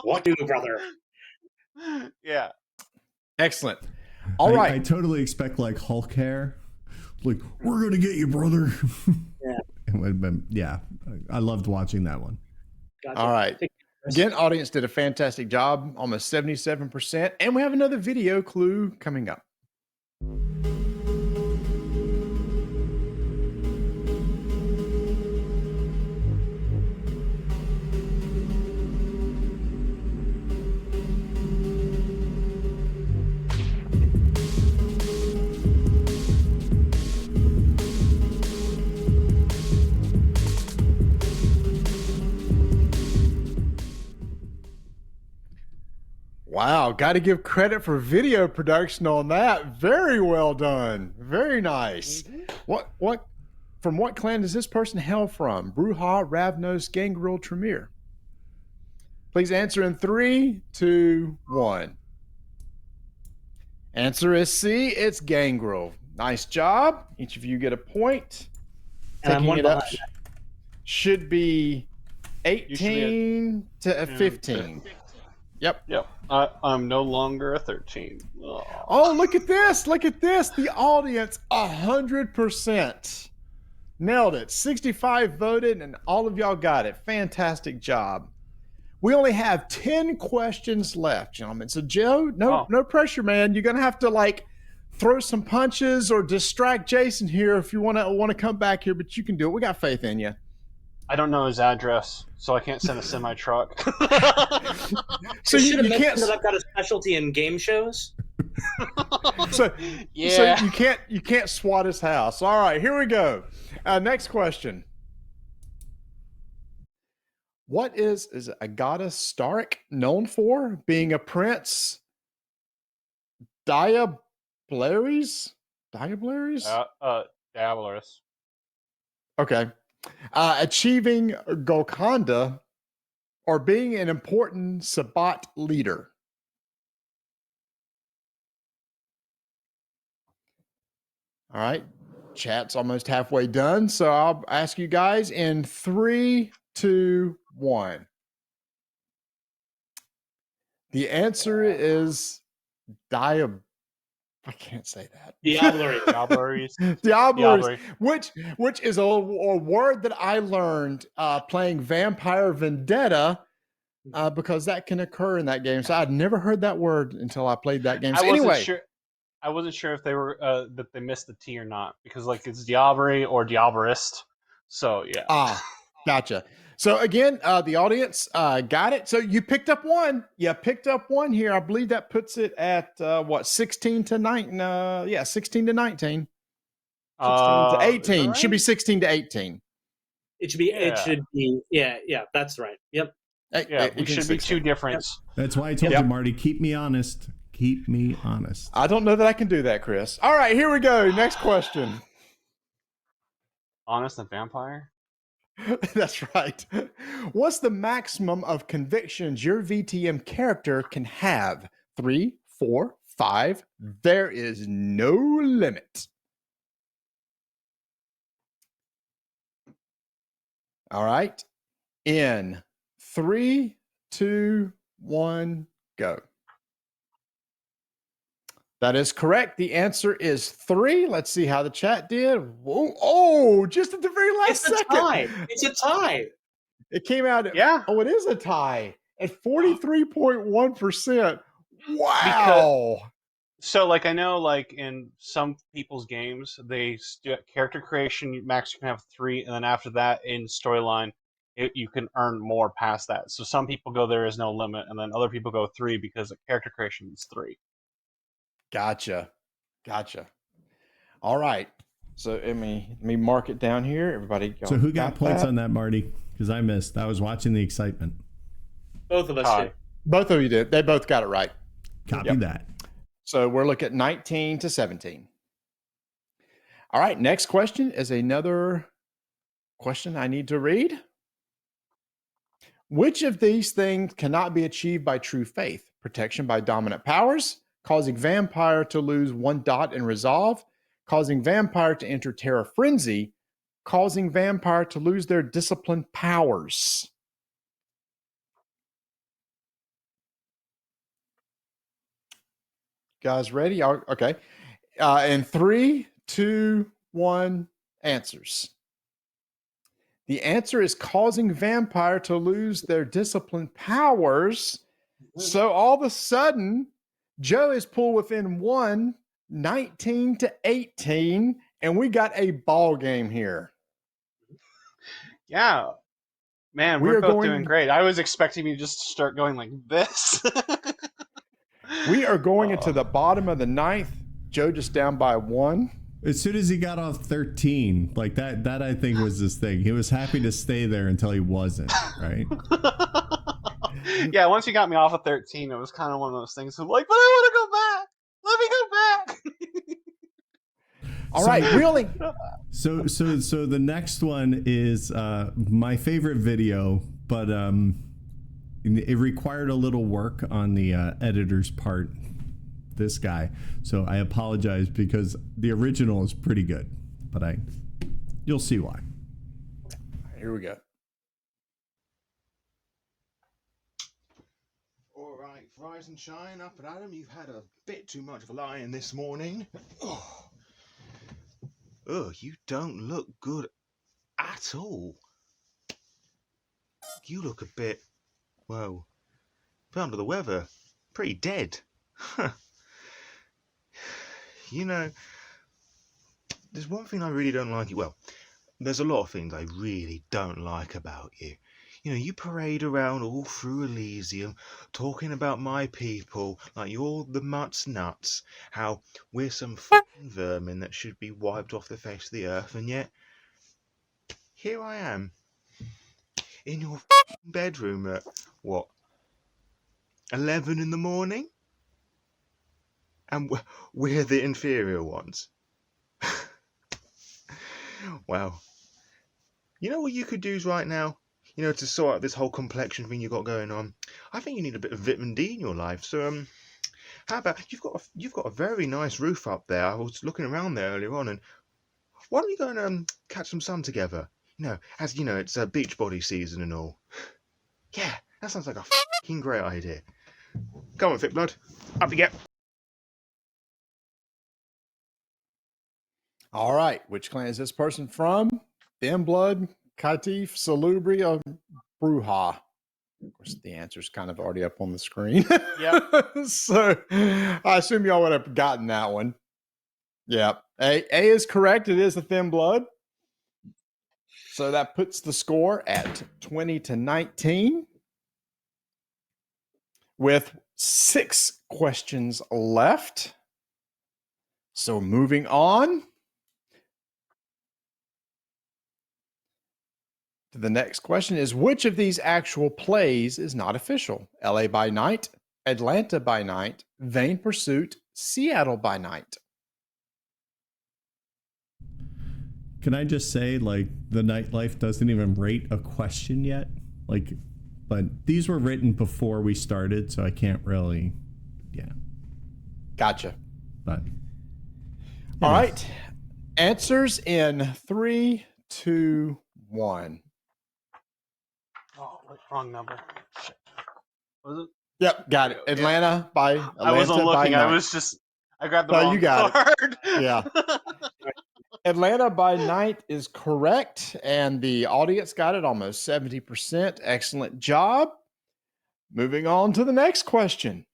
What do, brother? Yeah. Excellent. All right. I totally expect like Hulk hair. Like, we're going to get you, brother. Yeah. It would have been, yeah. I loved watching that one. Gotcha. All right. Again, audience did a fantastic job, almost 77%. And we have another video clue coming up. Wow, got to give credit for video production on that. Very well done. Very nice. From what clan does this person hail from? Bruja, Ravnos, Gangrel, Tremere. Please answer in 3, 2, 1. Answer is C. It's Gangrel. Nice job. Each of you get a point. And I'm one Taking it up behind. should be 18 to 15. Yep. I'm no longer a 13. Oh, look at this. Look at this. The audience, 100%. Nailed it. 65 voted, and all of y'all got it. Fantastic job. We only have 10 questions left, gentlemen. So, Joe, no pressure, man. You're going to have to, like, throw some punches or distract Jason here if you want to come back here, but you can do it. We got faith in you. I don't know his address, so I can't send a semi-truck. So you can't. That I've got a specialty in game shows. So you can't swat his house. All right, here we go. Next question. What is Agata Stark known for? Being a prince? Diableries? Dabblers. Okay. Achieving Golconda or being an important Sabbat leader? All right. Chat's almost halfway done. So I'll ask you guys in 3, 2, 1. The answer is I can't say that. Diableries. Which is a word that I learned playing Vampire Vendetta because that can occur in that game. So I'd never heard that word until I played that game. So I wasn't sure if they were that they missed the T or not because like it's Diablerie or Diablerist. So yeah. Gotcha. So again, the audience got it. So you picked up one. You picked up one here. I believe that puts it at 16 to 19. 16 to 19. 16 to 18. Right? Should be 16 to 18. It should be. Yeah. It should be. Yeah. That's right. Yep. We should be 2 difference. Yep. That's why I told you, Marty. Keep me honest. Keep me honest. I don't know that I can do that, Chris. All right, here we go. Next question. Honest and vampire? That's right. What's the maximum of convictions your VTM character can have? 3, 4, 5. There is no limit. All right. In 3, 2, 1, go. That is correct. The answer is 3. Let's see how the chat did. Whoa. Oh, just at the very last second. It's a tie. It came out. Oh, it is a tie at 43.1%. Wow. So, like, I know, like, in some people's games, they character creation max you can have 3, and then after that, in storyline, you can earn more past that. So some people go there is no limit, and then other people go 3 because the character creation is 3. Gotcha. All right. So let me mark it down here. Everybody. So who got points on that, Marty? Because I missed. I was watching the excitement. Both of us did. Both of you did. They both got it right. Copy that. So we're looking at 19 to 17. All right. Next question is another question I need to read. Which of these things cannot be achieved by true faith? Protection by dominant powers, causing vampire to lose 1 dot in resolve, causing vampire to enter terror frenzy, causing vampire to lose their discipline powers. guys ready? Okay. In 3, 2, 1, answers. The answer is causing vampire to lose their discipline powers. So all of a sudden, Joe is pulled within 19-18, and we got a ball game here. Yeah. Man, we're both doing great. I was expecting you just to start going like this. We are going into the bottom of the 9th. Joe just down by 1. As soon as he got off 13, like that I think was his thing. He was happy to stay there until he wasn't, right? Yeah, once you got me off of 13, it was kind of one of those things of like, but I want to go back. Let me go back. All right, really. So the next one is my favorite video, but it required a little work on the editor's part. This guy, so I apologize because the original is pretty good, but you'll see why. Here we go. All right, rise and shine up at Adam. You've had a bit too much of a lie-in this morning. Oh, you don't look good at all. You look a bit, well, under the weather. Pretty dead. Huh. You know, there's one thing I really don't like. Well, there's a lot of things I really don't like about you. You know, you parade around all through Elysium talking about my people like you're the mutt's nuts, how we're some fucking vermin that should be wiped off the face of the earth, and yet here I am in your bedroom at, what, 11 in the morning? And we're the inferior ones. Well, you know what you could do right now? You know, to sort out this whole complexion thing you got going on. I think you need a bit of vitamin D in your life. So, how about you've got a very nice roof up there. I was looking around there earlier on, and why don't we go and catch some sun together? You know, as you know, it's beach body season and all. Yeah, that sounds like a fucking great idea. Come on, Fitblood, up you get. All right, which clan is this person from? Thin Blood, Katif, Salubri, or Bruja? Of course, the answer's kind of already up on the screen. Yep. So I assume y'all would have gotten that one. Yep. A is correct. It is the Thin Blood. So that puts the score at 20-19 with 6 questions left. So moving on. The next question is, which of these actual plays is not official? LA by Night, Atlanta by Night, Vain Pursuit, Seattle by Night. Can I just say, like, the Nightlife doesn't even rate a question yet? Like, but these were written before we started, so I can't really, yeah. Gotcha. But all right. Answers in 3, 2, 1. Oh, wrong number. Shit. Was it? Yep, got it. Atlanta by Atlanta. I wasn't looking. I grabbed the wrong you got card. It. Yeah. Atlanta by Night is correct, and the audience got it almost 70%. Excellent job. Moving on to the next question.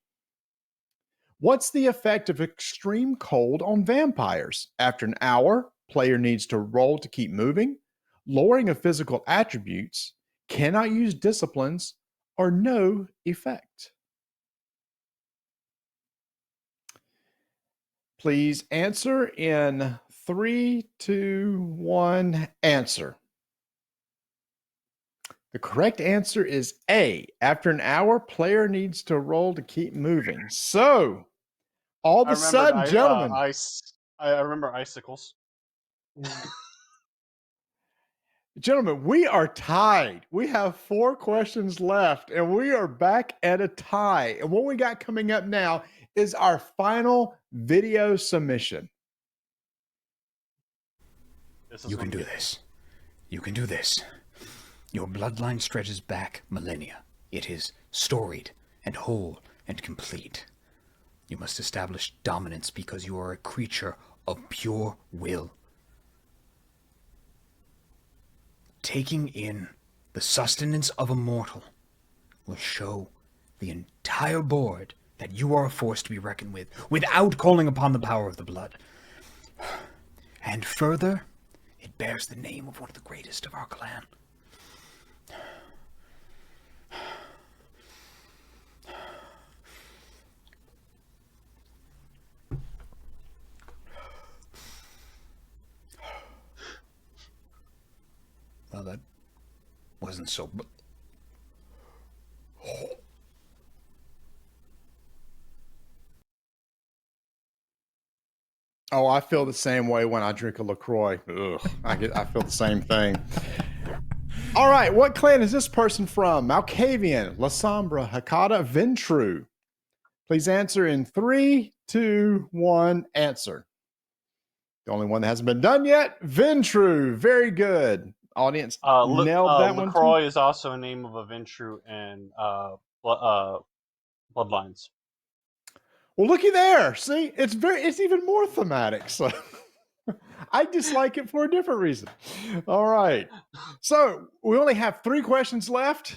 What's the effect of extreme cold on vampires? After an hour, player needs to roll to keep moving, lowering of physical attributes, cannot use disciplines, or no effect. Please answer in 3, 2, 1, answer. The correct answer is A. After an hour, player needs to roll to keep moving. So, all of a sudden, gentlemen. I remember icicles. Gentlemen, we are tied. We have 4 questions left, and we are back at a tie. And what we got coming up now is our final video submission. You can do this. You can do this. Your bloodline stretches back millennia. It is storied and whole and complete. You must establish dominance because you are a creature of pure will. Taking in the sustenance of a mortal will show the entire board that you are a force to be reckoned with, without calling upon the power of the blood. And further, it bears the name of one of the greatest of our clan. Well, that wasn't so... Oh, I feel the same way when I drink a LaCroix. Ugh, I feel the same thing. All right, what clan is this person from? Malkavian, La Sombra, Hakata, Ventru. Please answer in 3, 2, 1, answer. The only one that hasn't been done yet, Ventru. Very good. Audience nailed that one. LaCroix is also a name of a Ventru and Bloodlines. Well, looky there. See, it's even more thematic. So I dislike it for a different reason. All right. So we only have 3 questions left.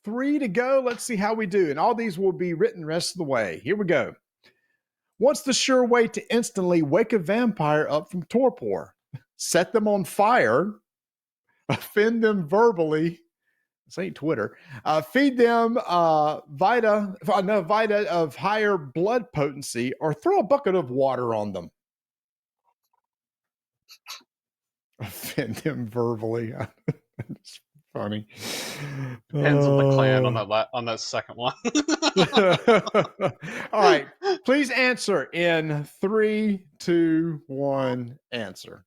3 to go. Let's see how we do. And all these will be written the rest of the way. Here we go. What's the sure way to instantly wake a vampire up from torpor? Set them on fire, offend them verbally. This ain't Twitter. Feed them Vita of higher blood potency, or throw a bucket of water on them. Offend them verbally. It's funny. Depends on the clan on that second one. All right. Please answer in 3, 2, 1, answer.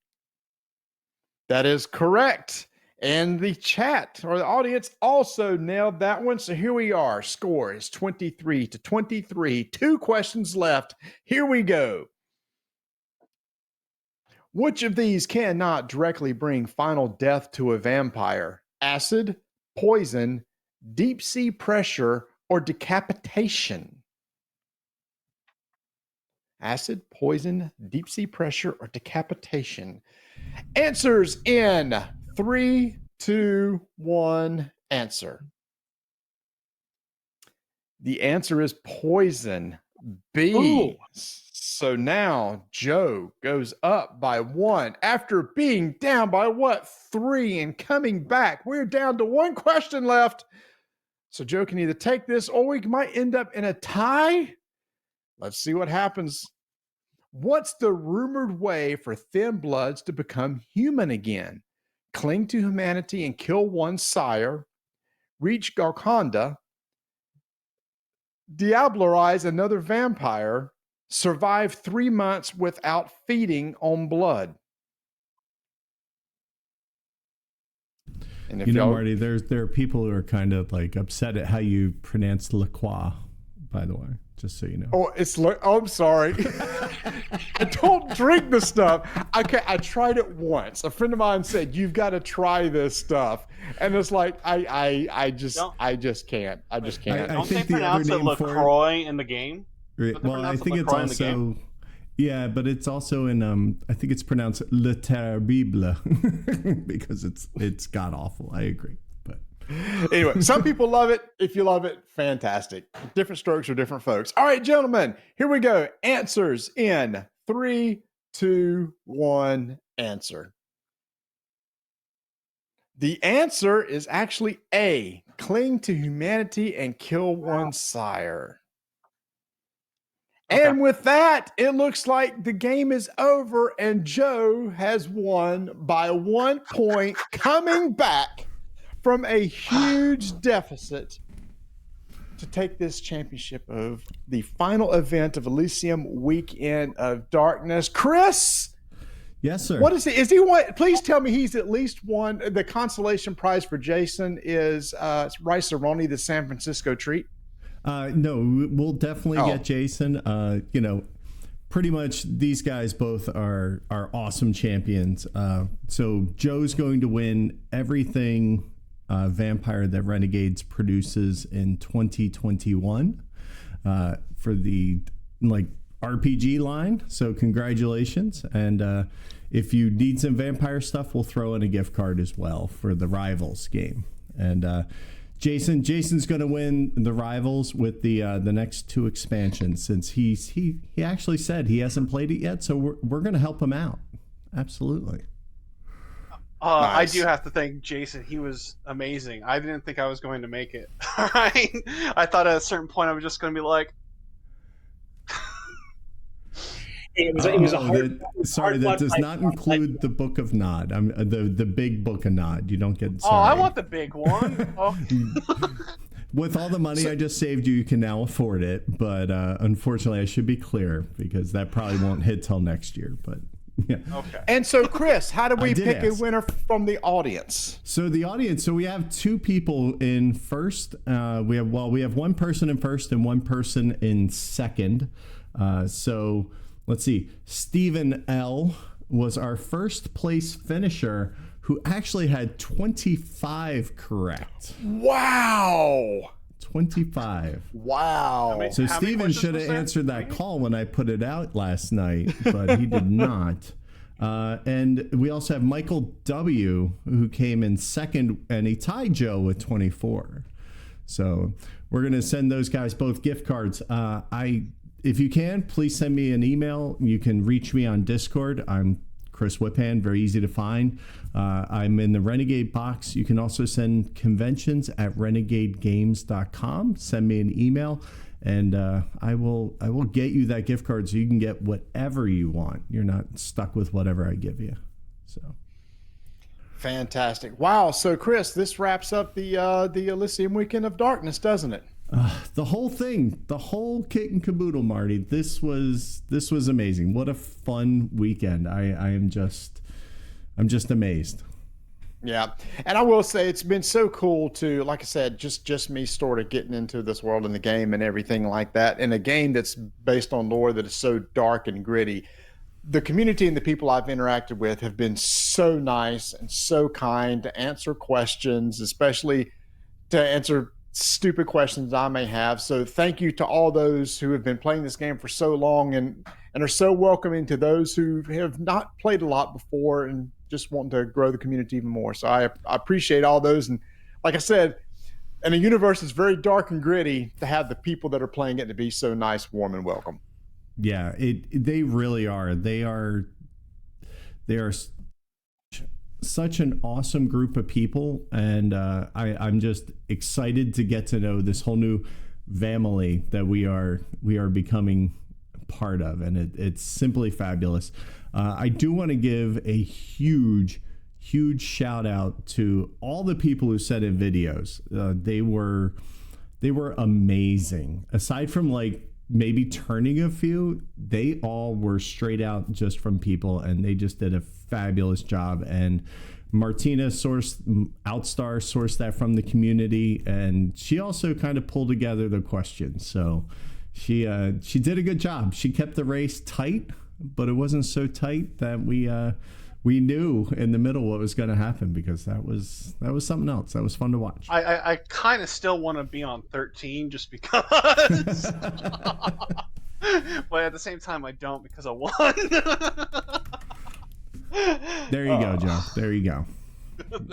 That is correct. And the chat or the audience also nailed that one. So here we are. Score is 23 to 23. 2 questions left. Here we go. Which of these cannot directly bring final death to a vampire? Acid, poison, deep sea pressure, or decapitation? Acid, poison, deep sea pressure, or decapitation? Answers in 3, 2, 1, answer. The answer is poison. B. Ooh. So now Joe goes up by 1 after being down by 3 and coming back. We're down to 1 question left. So Joe can either take this or we might end up in a tie. Let's see what happens. What's the rumored way for Thin Bloods to become human again? Cling to humanity and kill one's sire, reach Garconda, diablerize another vampire, survive 3 months without feeding on blood. And if Marty, there are people who are kind of like upset at how you pronounce La Croix, by the way, just so you know. Oh, I'm sorry. I don't drink the stuff. Okay, I tried it once. A friend of mine said, "You've got to try this stuff," and it's like I just can't. I don't they pronounce it LaCroix in the game? Well, I think it's also. Yeah, but it's also in I think it's pronounced Le Terrible because it's god awful. I agree. But anyway, some people love it. If you love it, fantastic. Different strokes for different folks. All right, gentlemen, here we go. Answers in 3, 2, 1, answer. The answer is actually A, cling to humanity and kill one's sire. Okay. And with that, it looks like the game is over and Joe has won by 1 point, coming back from a huge deficit to take this championship of the final event of Elysium Weekend of Darkness. Chris? Yes, sir. What is he? Is he one? Please tell me he's at least won. The consolation prize for Jason is Rice-A-Roni, the San Francisco treat. No, we'll definitely get Jason. Pretty much these guys both are awesome champions. So Joe's going to win everything Vampire that Renegades produces in 2021 for the like RPG line. So congratulations. And if you need some vampire stuff, we'll throw in a gift card as well for the Rivals game. And Jason's going to win the Rivals with the next 2 expansions, since he actually said he hasn't played it yet. So we're going to help him out. Absolutely. I Nice. do have to thank Jason. He was amazing. I didn't think I was going to make it. Right? I thought at a certain point I was just going to be like. It was a hard. That does not include the Book of Nod. The big Book of Nod. You don't get. Sorry. Oh, I want the big one. Oh. With all the money I just saved you can now afford it. But unfortunately, I should be clear, because that probably won't hit till next year. But yeah. Okay. And so, Chris, how do we pick a winner from the audience? So the audience. So we have 2 people in first. We have one person in first and one person in second. So. Let's see. Stephen L. was our first place finisher, who actually had 25 correct. Wow. 25. Wow. So Stephen should have answered that call when I put it out last night, but he did not. And we also have Michael W., who came in second, and he tied Joe with 24. So we're going to send those guys both gift cards. If you can, please send me an email. You can reach me on Discord. I'm Chris Whiphand, very easy to find. I'm in the Renegade box. You can also send conventions@renegadegames.com. Send me an email, and I will get you that gift card so you can get whatever you want. You're not stuck with whatever I give you. So. Fantastic. Wow. So, Chris, this wraps up the Elysium Weekend of Darkness, doesn't it? The whole thing, the whole kit and caboodle, Marty. This was amazing. What a fun weekend. I'm just amazed. Yeah. And I will say it's been so cool to, like I said, just me sort of getting into this world in the game and everything like that. In a game that's based on lore that is so dark and gritty. The community and the people I've interacted with have been so nice and so kind to answer questions, especially to answer stupid questions I may have. So thank you to all those who have been playing this game for so long and are so welcoming to those who have not played a lot before and just want to grow the community even more. So I appreciate all those. And like I said, in a universe that's very dark and gritty, to have the people that are playing it to be so nice, warm, and welcome. Yeah, they really are. They are such an awesome group of people, and I'm just excited to get to know this whole new family that we are becoming part of, and it's simply fabulous. I do want to give a huge shout out to all the people who sent in videos. They were amazing. Aside from like maybe turning a few, they all were straight out just from people, and they just did a fabulous job. And Martina sourced that from the community, and she also kind of pulled together the questions. So she did a good job. She kept the race tight, but it wasn't so tight that we knew in the middle what was going to happen, because that was something else. That was fun to watch. I kind of still want to be on 13 just because. But at the same time, I don't, because I won. There you go, Joe. There you go.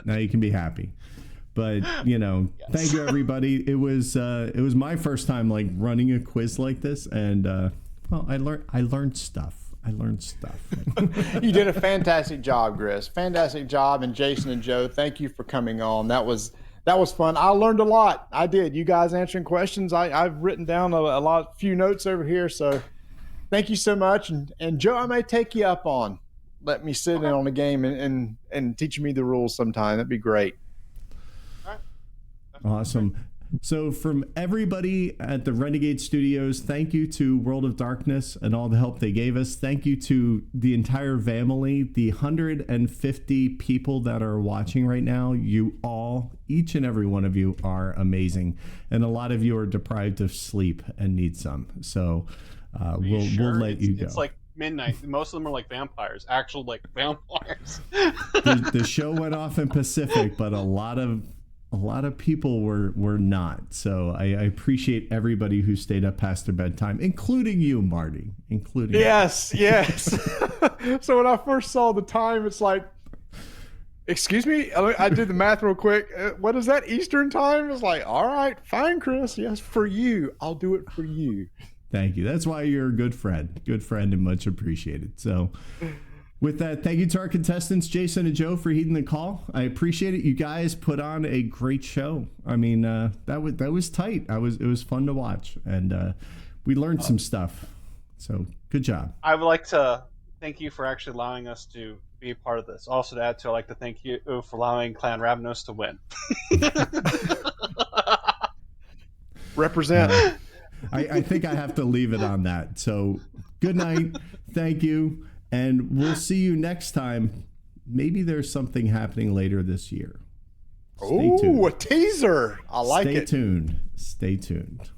Now you can be happy. But yes. Thank you, everybody. It was my first time like running a quiz like this, and I learned stuff. You did a fantastic job, Chris. Fantastic job. And Jason and Joe, thank you for coming on. That was fun. I learned a lot. I did. You guys answering questions. I've written down a few notes over here. So thank you so much. And Joe, I may take you up on let me sit in on a game and teach me the rules sometime. That'd be great. Awesome. So from everybody at the Renegade Studios, thank you to World of Darkness and all the help they gave us. Thank you to the entire family, the 150 people that are watching right now. You all, each and every one of you are amazing. And a lot of you are deprived of sleep and need some. So we'll let you go. It's like midnight. Most of them are like vampires, actual like vampires. The show went off in Pacific, but a lot of a lot of people were not. So I appreciate everybody who stayed up past their bedtime, including you, Marty. Including yes. So when I first saw the time, it's like, excuse me, I did the math real quick. What is that, Eastern time? It's like, all right, fine, Chris. Yes, for you. I'll do it for you. Thank you. That's why you're a good friend and much appreciated. So with that, thank you to our contestants, Jason and Joe, for heeding the call. I appreciate it. You guys put on a great show. I mean, that was tight. It was fun to watch, and we learned some stuff. So good job. I would like to thank you for actually allowing us to be a part of this. Also, to add to, I'd like to thank you for allowing Clan Ravnos to win. Represent. I think I have to leave it on that. So good night. Thank you. And we'll see you next time. Maybe there's something happening later this year. Stay tuned. A teaser. I like it. Stay tuned.